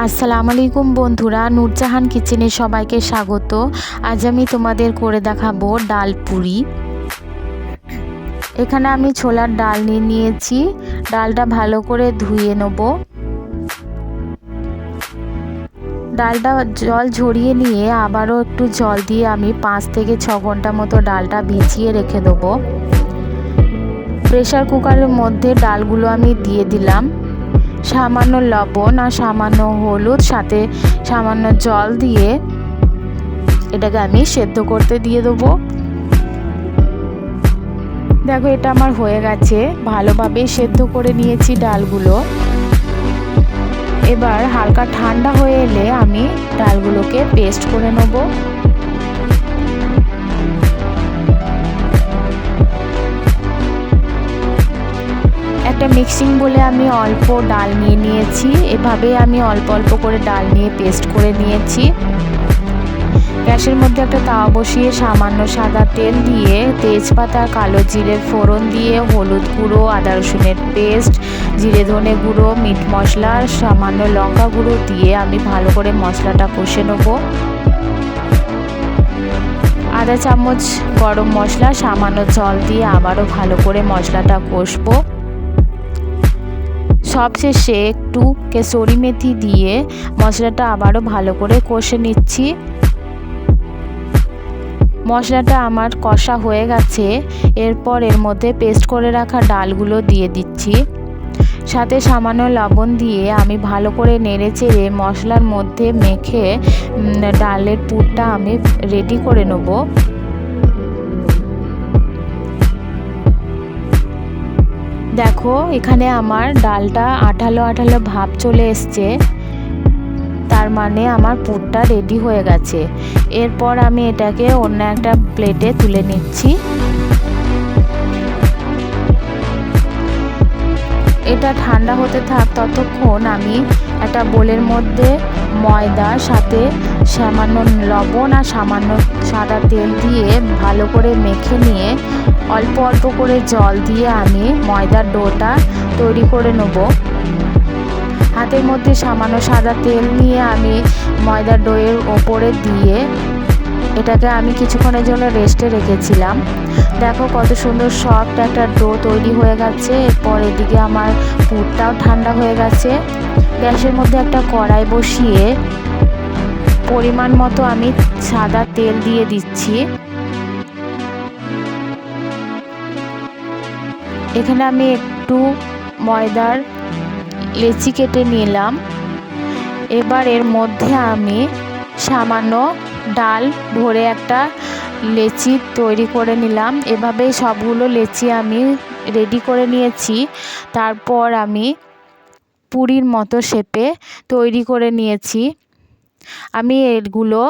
আসসালামু আলাইকুম বন্ধুরা, নূরজাহান কিচেনে সবাইকে স্বাগত। আজ আমি তোমাদের করে দেখাবো ডাল পুরি। এখানে আমি ছোলার ডাল নিয়েছি। ডালটা ভালো করে ধুয়ে নেব। ডালটা জল ঝরিয়ে নিয়ে আবারও একটু জল দিয়ে আমি 5 থেকে 6 ঘন্টা মতো ডালটা ভিজিয়ে রেখে দেবো। প্রেসার কুকারের মধ্যে ডালগুলো আমি দিয়ে দিলাম। সামান্য লবণ আর সামান্য হলুদ, সাথে সামান্য জল দিয়ে এটাকে আমি সেদ্ধ করতে দিয়ে দেবো। দেখো, এটা আমার হয়ে গেছে, ভালোভাবে সেদ্ধ করে নিয়েছি ডালগুলো। এবার হালকা ঠান্ডা হয়ে এলে আমি ডালগুলোকে পেস্ট করে নেব। একটা মিক্সিং বলে আমি অল্প ডাল নিয়েছি। এভাবে আমি অল্প অল্প করে ডাল নিয়ে পেস্ট করে নিয়েছি। গ্যাসের মধ্যে একটা তাওয়া বসিয়ে সামান্য সাদা তেল দিয়ে তেজপাতা, কালো জিরের ফোড়ন দিয়ে হলুদ গুঁড়ো, আদা রসুনের পেস্ট, জিরে ধনে গুঁড়ো, মিট মশলা, সামান্য লঙ্কা গুঁড়ো দিয়ে আমি ভালো করে মশলাটা কষে নেব। আধা চামচ গরম মশলা, সামান্য জল দিয়ে আবারও ভালো করে মশলাটা কষবো। সবশেষে একটু কেসরি মেথি দিয়ে মশলাটা আবারও ভালো করে কষে নিচ্ছি। মশলাটা আমার কষা হয়ে গেছে। এরপর এর মধ্যে পেস্ট করে রাখা ডালগুলো দিয়ে দিচ্ছি। সাথে সামান্য লবণ দিয়ে আমি ভালো করে নেড়ে চেড়ে মশলার মধ্যে মেখে ডালের পুরটা আমি রেডি করে নেব। দেখো, এখানে আমার ডালটা আঠালো আঠালো ভাব চলে এসছে, তার মানে আমার পুরটা রেডি হয়ে গেছে। এরপর আমি এটাকে অন্য একটা প্লেটে তুলে নিচ্ছি। এটা ঠান্ডা হতে থাক, ততক্ষণ আমি একটা বোলের মধ্যে ময়দা, সাথে সামান্য লবণ আর সামান্য সাদা তেল দিয়ে ভালো করে মেখে নিয়ে অল্প অল্প করে জল দিয়ে আমি ময়দার ডোটা তৈরি করে নেব। হাতের মধ্যে সামান্য সাদা তেল নিয়ে আমি ময়দার ডোয়ের ওপরে দিয়ে এটাকে আমি কিছুক্ষণের জন্য রেস্টে রেখেছিলাম। দেখো, কত সুন্দর সফট একটা ডো তৈরি হয়ে গেছে। এরপর এদিকে আমার পুরটাও ঠান্ডা হয়ে গেছে। গ্যাসের মধ্যে একটা কড়াই বসিয়ে পরিমাণ মতো আমি সাদা তেল দিয়ে দিচ্ছি। এখানে আমি একটু ময়দার লেচি কেটে নিলাম। এবার এর মধ্যে আমি সামান্য ডাল ভরে একটা লেচি তৈরি করে নিলাম। এভাবে সবগুলো লেচি আমি রেডি করে নিয়েছি। তারপর আমি পুরির মতো শেপে তৈরি করে নিয়েছি। আমি এগুলো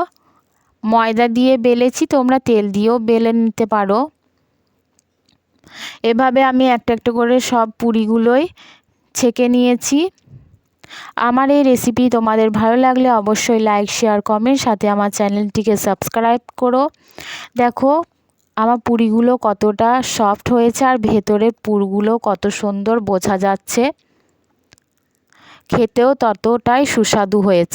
ময়দা দিয়ে বেলেছি, তোমরা তেল দিয়েও বেলে নিতে পারো। এভাবে আমি একটা একটা করে সব পুরিগুলোই ছেঁকে নিয়েছি। আমার এই রেসিপি তোমাদের ভালো লাগলে অবশ্যই লাইক, শেয়ার, কমেন্ট, সাথে আমার চ্যানেলটিকে সাবস্ক্রাইব করো। দেখো, আমার পুরিগুলো কতটা সফট হয়েছে আর ভেতরের পুরগুলো কত সুন্দর বোঝা যাচ্ছে। খেতেও ততটাই সুস্বাদু হয়েছে।